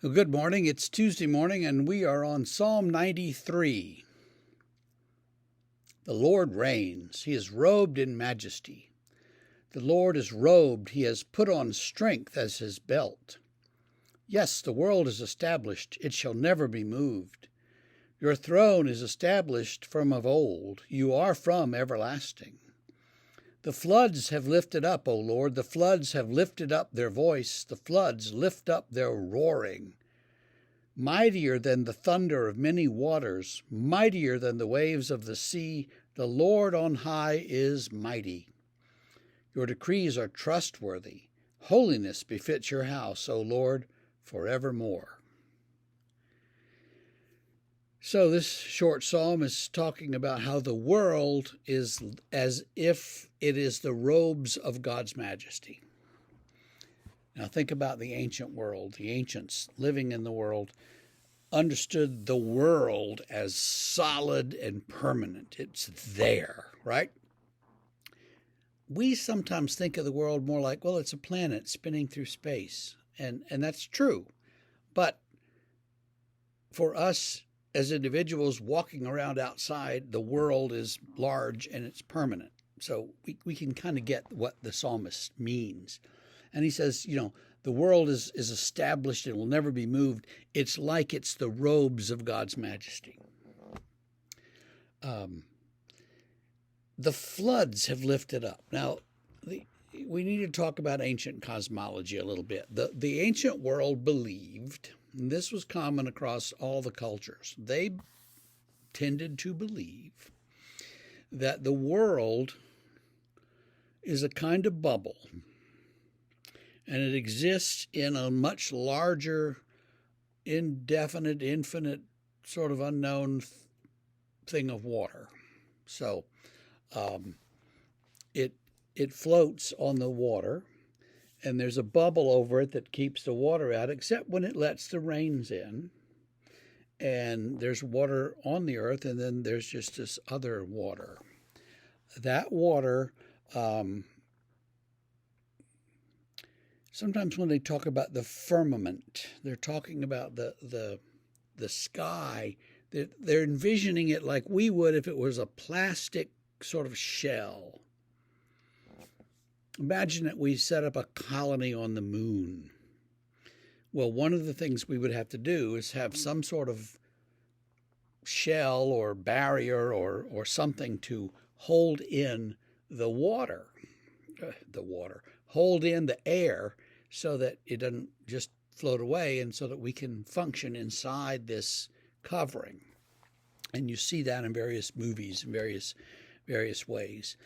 Well, good morning. It's Tuesday morning, and we are on Psalm 93. The Lord reigns. He is robed in majesty. The Lord is robed. He has put on strength as his belt. Yes, the world is established. It shall never be moved. Your throne is established from of old. You are from everlasting. The floods have lifted up, O Lord. The floods have lifted up their voice. The floods lift up their roaring. Mightier than the thunder of many waters, mightier than the waves of the sea, the Lord on high is mighty. Your decrees are trustworthy. Holiness befits your house, O Lord, forevermore. So this short psalm is talking about how the world is as if it is the robes of God's majesty. Now think about the ancient world. The ancients living in the world understood the world as solid and permanent. It's there, right? We sometimes think of the world more like, well, it's a planet spinning through space. And that's true. But for us as individuals walking around outside, the world is large and it's permanent. So we can kind of get what the psalmist means. And he says, the world is established and will never be moved. It's like it's the robes of God's majesty. The floods have lifted up. Now, we need to talk about ancient cosmology a little bit. The ancient world believed, and this was common across all the cultures, they tended to believe that the world is a kind of bubble, and it exists in a much larger, indefinite, infinite, sort of unknown thing of water. So it floats on the water, and there's a bubble over it that keeps the water out, except when it lets the rains in. And there's water on the earth, and then there's just this other water. That water, sometimes when they talk about the firmament, they're talking about the sky. They're envisioning it like we would if it was a plastic sort of shell. Imagine that we set up a colony on the moon. Well, one of the things we would have to do is have some sort of shell or barrier or something to hold in the water, hold in the air so that it doesn't just float away, and so that we can function inside this covering. And you see that in various movies in various ways.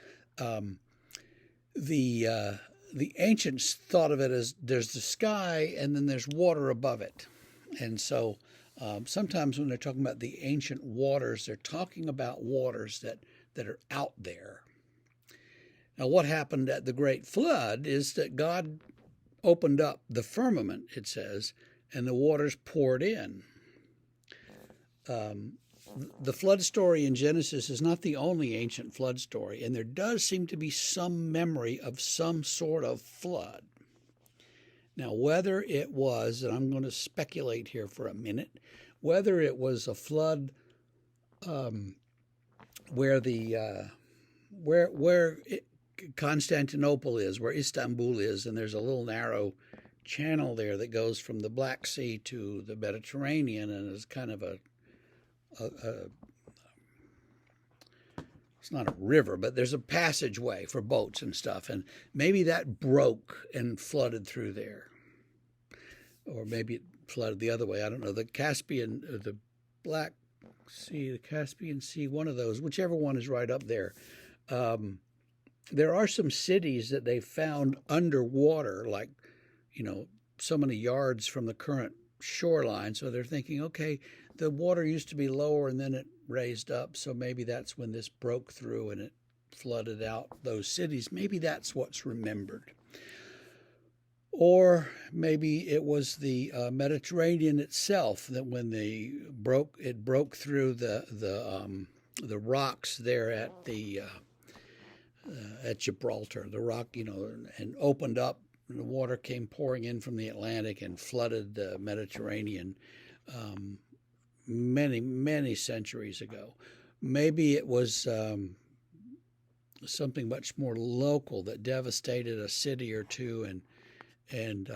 The ancients thought of it as there's the sky and then there's water above it. And so sometimes when they're talking about the ancient waters, they're talking about waters that are out there. Now, what happened at the Great Flood is that God opened up the firmament, it says, and the waters poured in. The flood story in Genesis is not the only ancient flood story, and there does seem to be some memory of some sort of flood. Now, whether it was, and I'm going to speculate here for a minute, whether it was a flood where Constantinople is, where Istanbul is, and there's a little narrow channel there that goes from the Black Sea to the Mediterranean, and is kind of it's not a river, but there's a passageway for boats and stuff, and maybe that broke and flooded through there, or maybe it flooded the other way. I don't know. The Caspian, the Black Sea, the Caspian Sea, one of those, whichever one is right up there. There are some cities that they found underwater, like so many yards from the current shoreline. So they're thinking, okay, the water used to be lower and then it raised up, so maybe that's when this broke through and it flooded out those cities. Maybe that's what's remembered. Or maybe it was the Mediterranean itself, that when it broke through the rocks there at Gibraltar, the rock, and opened up when the water came pouring in from the Atlantic and flooded the Mediterranean many, many centuries ago. Maybe it was something much more local that devastated a city or two and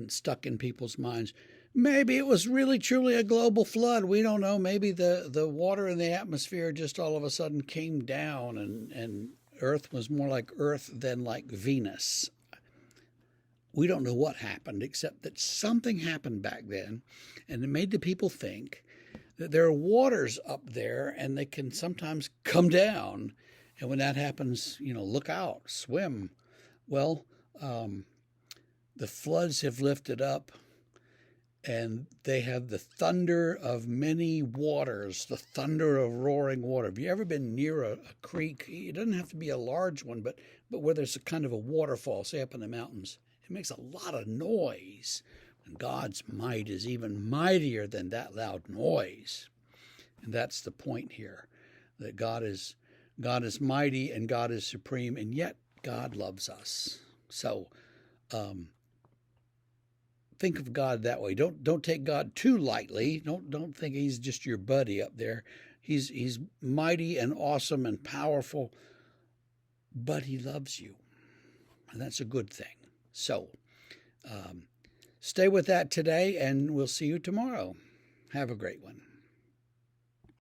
stuck in people's minds. Maybe it was really truly a global flood. We don't know. Maybe the water in the atmosphere just all of a sudden came down and Earth was more like Earth than like Venus. We don't know what happened, except that something happened back then, and it made the people think that there are waters up there and they can sometimes come down. And when that happens, look out, swim. Well, the floods have lifted up, and they have the thunder of many waters, the thunder of roaring water. Have you ever been near a creek? It doesn't have to be a large one, but where there's a kind of a waterfall, say up in the mountains. It makes a lot of noise. And God's might is even mightier than that loud noise. And that's the point here, that God is mighty and God is supreme, and yet God loves us. So think of God that way. Don't take God too lightly. Don't think he's just your buddy up there. He's mighty and awesome and powerful, but he loves you. And that's a good thing. So stay with that today, and we'll see you tomorrow. Have a great one.